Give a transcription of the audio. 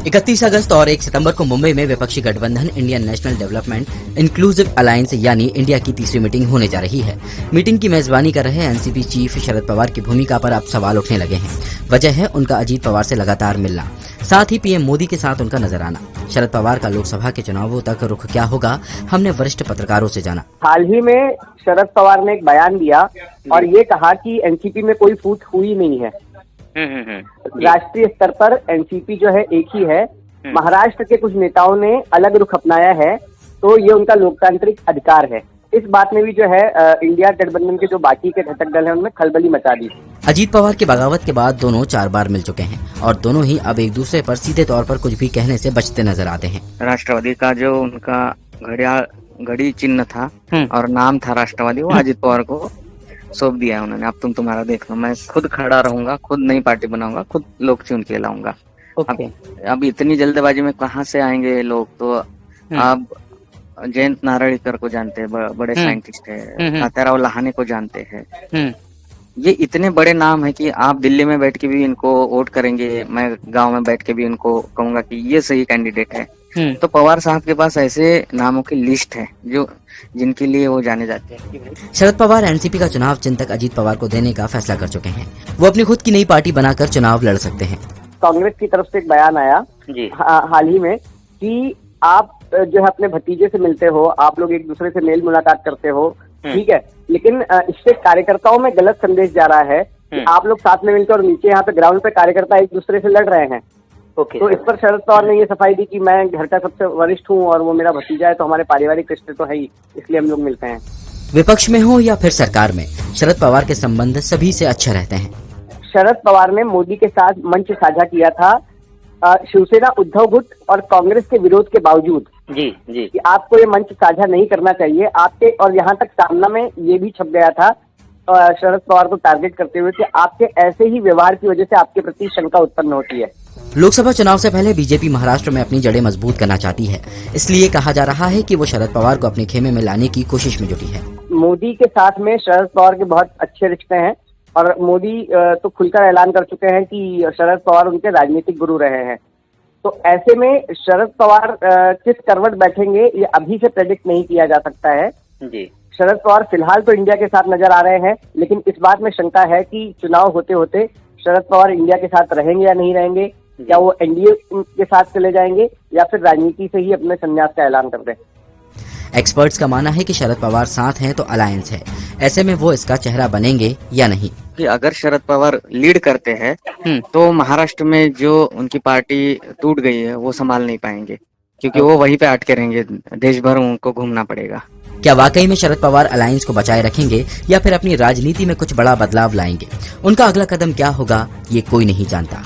31 अगस्त और 1 सितंबर को मुंबई में विपक्षी गठबंधन Indian national development inclusive alliance यानी इंडिया की तीसरी मीटिंग होने जा रही है। मीटिंग की मेजबानी कर रहे एनसीपी चीफ शरद पवार की भूमिका पर अब सवाल उठने लगे हैं। वजह है उनका अजीत पवार से लगातार मिलना, साथ ही पीएम मोदी के साथ उनका नजर आना। शरद पवार का लोकसभा के चुनावों तक रुख क्या होगा, हमने वरिष्ठ पत्रकारों से जाना। हाल ही में शरद पवार ने एक बयान दिया और ये कहा कि एनसीपी में कोई फूट हुई नहीं है। राष्ट्रीय स्तर पर एनसीपी जो है एक ही है। महाराष्ट्र के कुछ नेताओं ने अलग रुख अपनाया है, तो ये उनका लोकतांत्रिक अधिकार है। इस बात में भी जो है इंडिया गठबंधन के जो बाकी के घटक दल हैं उनमें खलबली मचा दी। अजीत पवार की बगावत के बाद दोनों 4 बार मिल चुके हैं और दोनों ही अब एक दूसरे पर सीधे तौर पर कुछ भी कहने से बचते नजर आते हैं। राष्ट्रवादी का जो उनका घड़ी चिन्ह था और नाम था राष्ट्रवादी, वो अजीत पवार को सौंप दिया है उन्होंने। अब तुम्हारा देख लो, मैं खुद खड़ा रहूंगा, खुद नई पार्टी बनाऊंगा, खुद लोग चुन के लाऊंगा। अब इतनी जल्दबाजी में कहाँ से आएंगे लोग? तो आप जयंत नारळीकर को जानते हैं, बड़े साइंटिस्ट है, तात्याराव लहाने को जानते हैं। ये इतने बड़े नाम है कि आप दिल्ली में बैठ के भी इनको वोट करेंगे, मैं गांव में बैठ के भी इनको कहूंगा कि ये सही कैंडिडेट है। तो पवार साहब के पास ऐसे नामों की लिस्ट है जो जिनके लिए वो जाने जाते हैं। शरद पवार एनसीपी का चुनाव चिंतक अजीत पवार को देने का फैसला कर चुके हैं। वो अपनी खुद की नई पार्टी बनाकर चुनाव लड़ सकते हैं। कांग्रेस की तरफ से एक बयान आया जी हाल ही में कि आप जो है अपने भतीजे से मिलते हो, आप लोग एक दूसरे से मेल मुलाकात करते हो, ठीक है, लेकिन इससे कार्यकर्ताओं में गलत संदेश जा रहा है कि आप लोग साथ में मिलकर और नीचे यहाँ पे ग्राउंड पे कार्यकर्ता एक दूसरे से लड़ रहे हैं। तो इस पर शरद पवार ने ये सफाई दी कि मैं घर का सबसे वरिष्ठ हूँ और वो मेरा भतीजा है, तो हमारे पारिवारिक रिश्ते तो है ही, इसलिए हम लोग मिलते हैं। विपक्ष में हो या फिर सरकार में, शरद पवार के संबंध सभी से अच्छे रहते हैं। शरद पवार ने मोदी के साथ मंच साझा किया था शिवसेना उद्धव गुट और कांग्रेस के विरोध के बावजूद जी कि आपको ये मंच साझा नहीं करना चाहिए आपके, और यहाँ तक सामना में ये भी छप गया था शरद पवार को टारगेट करते हुए कि आपके ऐसे ही व्यवहार की वजह से आपके प्रति शंका उत्पन्न होती है। लोकसभा चुनाव से पहले बीजेपी महाराष्ट्र में अपनी जड़ें मजबूत करना चाहती है, इसलिए कहा जा रहा है कि वो शरद पवार को अपने खेमे में लाने की कोशिश में जुटी है। मोदी के साथ में शरद पवार के बहुत अच्छे रिश्ते हैं और मोदी तो खुलकर ऐलान कर चुके हैं कि शरद पवार उनके राजनीतिक गुरु रहे हैं। तो ऐसे में शरद पवार किस करवट बैठेंगे ये अभी से प्रेडिक्ट नहीं किया जा सकता है जी। शरद पवार फिलहाल तो इंडिया के साथ नजर आ रहे हैं, लेकिन इस बात में शंका है कि चुनाव होते होते शरद पवार इंडिया के साथ रहेंगे या नहीं रहेंगे, क्या वो एनडीए के साथ चले जाएंगे या फिर राजनीति से ही अपने संन्यास का ऐलान कर दें। एक्सपर्ट्स का मानना है कि शरद पवार साथ हैं तो अलायंस है, ऐसे में वो इसका चेहरा बनेंगे या नहीं। कि अगर शरद पवार लीड करते हैं तो महाराष्ट्र में जो उनकी पार्टी टूट गई है वो संभाल नहीं पाएंगे, क्योंकि वो वहीं पे अटके रहेंगे, देश भर उनको घूमना पड़ेगा। क्या वाकई में शरद पवार अलायंस को बचाए रखेंगे या फिर अपनी राजनीति में कुछ बड़ा बदलाव लाएंगे? उनका अगला कदम क्या होगा ये कोई नहीं जानता।